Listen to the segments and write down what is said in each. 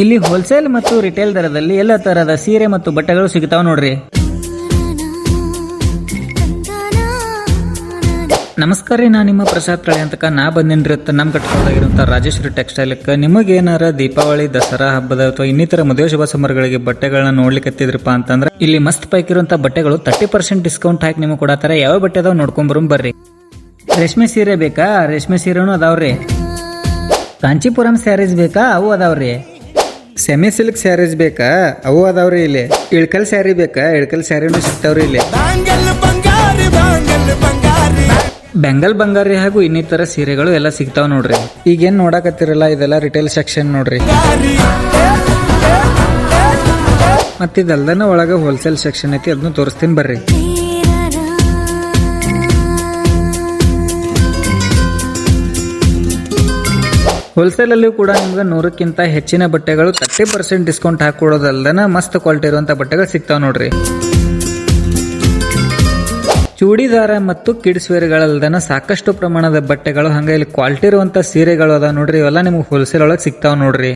ಇಲ್ಲಿ ಹೋಲ್ಸೇಲ್ ಮತ್ತು ರಿಟೇಲ್ ದರದಲ್ಲಿ ಎಲ್ಲ ತರಹದ ಸೀರೆ ಮತ್ತು ಬಟ್ಟೆಗಳು ಸಿಗ್ತಾವ ನೋಡ್ರಿ. ನಮಸ್ಕಾರ ರೀ, ನಾ ನಿಮ್ಮ ಪ್ರಸಾದ್ ತಳಿ ಅಂತಕ ನಾ ಬಂದೇನ್ರಿ. ನಮ್ಮ ಕಟ್ಕೊಳ್ಳಾಗಿರುವಂಥ ರಾಜೇಶ್ವರಿ ಟೆಕ್ಸ್ಟೈಲ್ಕ್ಕೆ ನಿಮಗೇನಾರ ದೀಪಾವಳಿ, ದಸರಾ ಹಬ್ಬದ ಅಥವಾ ಇನ್ನಿತರ ಮದುವೆ ಶುಭ ಸಮಾರಂಭಗಳಿಗೆ ಬಟ್ಟೆಗಳನ್ನ ನೋಡ್ಲಿಕ್ಕತ್ತಿದ್ರಪ್ಪ ಅಂತಂದ್ರೆ ಇಲ್ಲಿ ಮಸ್ತ್ ಪೈಕಿರುವಂಥ ಬಟ್ಟೆಗಳು 30% ಡಿಸ್ಕೌಂಟ್ ಹಾಕಿ ನಿಮಗೆ ಕೊಡತಾರೆ. ಯಾವ ಬಟ್ಟೆ ಅದಾವ ನೋಡ್ಕೊಂಬರು ಬರ್ರಿ. ರೇಷ್ಮೆ ಸೀರೆ ಬೇಕಾ? ರೇಷ್ಮೆ ಸೀರೆನೂ ಅದಾವ್ರಿ. ಕಾಂಚೀಪುರಂ ಸ್ಯಾರೀಸ್ ಬೇಕಾ? ಅವು ಅದಾವ್ರಿ. ಸೆಮಿ ಸಿಲ್ಕ್ ಸ್ಯಾರೀಸ್ ಬೇಕಾ? ಅವು ಅದಾವ್ರಿ. ಇಲ್ಲಿ ಇಳ್ಕಲ್ ಸ್ಯಾರಿ ಬೇಕಾ? ಇಳ್ಕಲ್ ಸ್ಯಾರಿನೂ ಸಿಗ್ತಾವ್ರಿ. ಇಲ್ಲಿ ಬೆಂಗಲ್ ಬಂಗಾರಿ ಹಾಗೂ ಇನ್ನಿತರ ಸೀರೆಗಳು ಎಲ್ಲ ಸಿಗ್ತಾವ ನೋಡ್ರಿ. ಈಗೇನ್ ನೋಡಕತ್ತಿರಲ್ಲ ಇದೆಲ್ಲ ರಿಟೇಲ್ ಸೆಕ್ಷನ್ ನೋಡ್ರಿ. ಮತ್ತಿದಲ್ದನ ಒಳಗ ಹೋಲ್ಸೇಲ್ ಸೆಕ್ಷನ್ ಐತಿ, ಅದನ್ನು ತೋರಿಸ್ತೀನಿ ಬರ್ರಿ. ಹೋಲ್ಸೇಲ್ ಅಲ್ಲಿ ಕೂಡ ನಿಮ್ಗೆ 100ಕ್ಕಿಂತ ಹೆಚ್ಚಿನ ಬಟ್ಟೆಗಳು 30% ಡಿಸ್ಕೌಂಟ್ ಹಾಕೊಡೋದಲ್ದನ ಮಸ್ತ್ ಕ್ವಾಲಿಟಿ ಇರುವಂತ ಬಟ್ಟೆಗಳು ಸಿಗ್ತಾವ ನೋಡ್ರಿ. ಚೂಡಿದಾರ ಮತ್ತು ಕಿಡ್ಸ್ ವೇರ್ಗಳಲ್ದನ ಸಾಕಷ್ಟು ಪ್ರಮಾಣದ ಬಟ್ಟೆಗಳು, ಹಂಗ ಇಲ್ಲಿ ಕ್ವಾಲಿಟಿ ಇರುವಂತ ಸೀರೆಗಳು ಅದ ನೋಡ್ರಿ. ಇವೆಲ್ಲ ನಿಮ್ಗೆ ಹೋಲ್ಸೇಲ್ ಒಳಗೆ ಸಿಗ್ತಾವ ನೋಡ್ರಿ.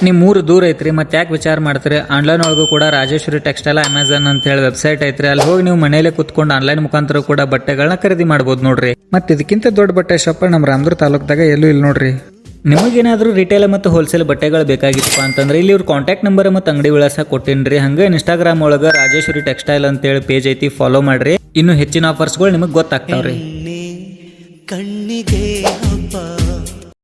ನಿಮ್ ಊರು ದೂರ ಐತ್ರಿ, ಮತ್ತೆ ಯಾಕೆ ವಿಚಾರ ಮಾಡ್ತೀರಿ? ಆನ್ಲೈನ್ ಒಳಗೂ ಕೂಡ ರಾಜೇಶ್ವರಿ ಟೆಕ್ಸ್ಟೈಲ್ ಅಮೆಝಾನ್ ಅಂತ ಹೇಳಿ ವೆಬ್ಸೈಟ್ ಐತ್ರಿ. ಅಲ್ಲಿ ಹೋಗಿ ನೀವು ಮನೇಲೆ ಕುತ್ಕೊಂಡು ಆನ್ಲೈನ್ ಮುಖಾಂತರ ಕೂಡ ಬಟ್ಟೆಗಳನ್ನ ಖರೀದಿ ಮಾಡಬಹುದು ನೋಡ್ರಿ. ಮತ್ತೆ ಇದಕ್ಕಿಂತ ದೊಡ್ಡ ಬಟ್ಟೆ ಶಾಪ್ ನಮ್ಮ ರಾಮದುರ್ಗ ತಾಲೂಕದಾಗ ಎಲ್ಲೂ ಇಲ್ಲ ನೋಡ್ರಿ. ನಿಮಗೇನಾದ್ರೂ ರಿಟೇಲ್ ಮತ್ತು ಹೋಲ್ಸೇಲ್ ಬಟ್ಟೆಗಳು ಬೇಕಾಗಿತ್ತಪ್ಪ ಅಂತಂದ್ರೆ ಇಲ್ಲಿ ಇವ್ರ ಕಾಂಟ್ಯಾಕ್ಟ್ ನಂಬರ್ ಮತ್ತು ಅಂಗಡಿ ವಿಳಾಸ ಕೊಟ್ಟಿನ್ರಿ. ಹಂಗೆ ಇನ್ಸ್ಟಾಗ್ರಾಮ್ ಒಳಗ ರಾಜೇಶ್ವರಿ ಟೆಕ್ಸ್ಟೈಲ್ ಅಂತೇಳಿ ಪೇಜ್ ಐತಿ, ಫಾಲೋ ಮಾಡ್ರಿ. ಇನ್ನು ಹೆಚ್ಚಿನ ಆಫರ್ಸ್ಗಳು ನಿಮಗೆ ಗೊತ್ತಾಗ್ತಾವ್ರಿ. ಕಣ್ಣಿಗೆ ಹಬ್ಬ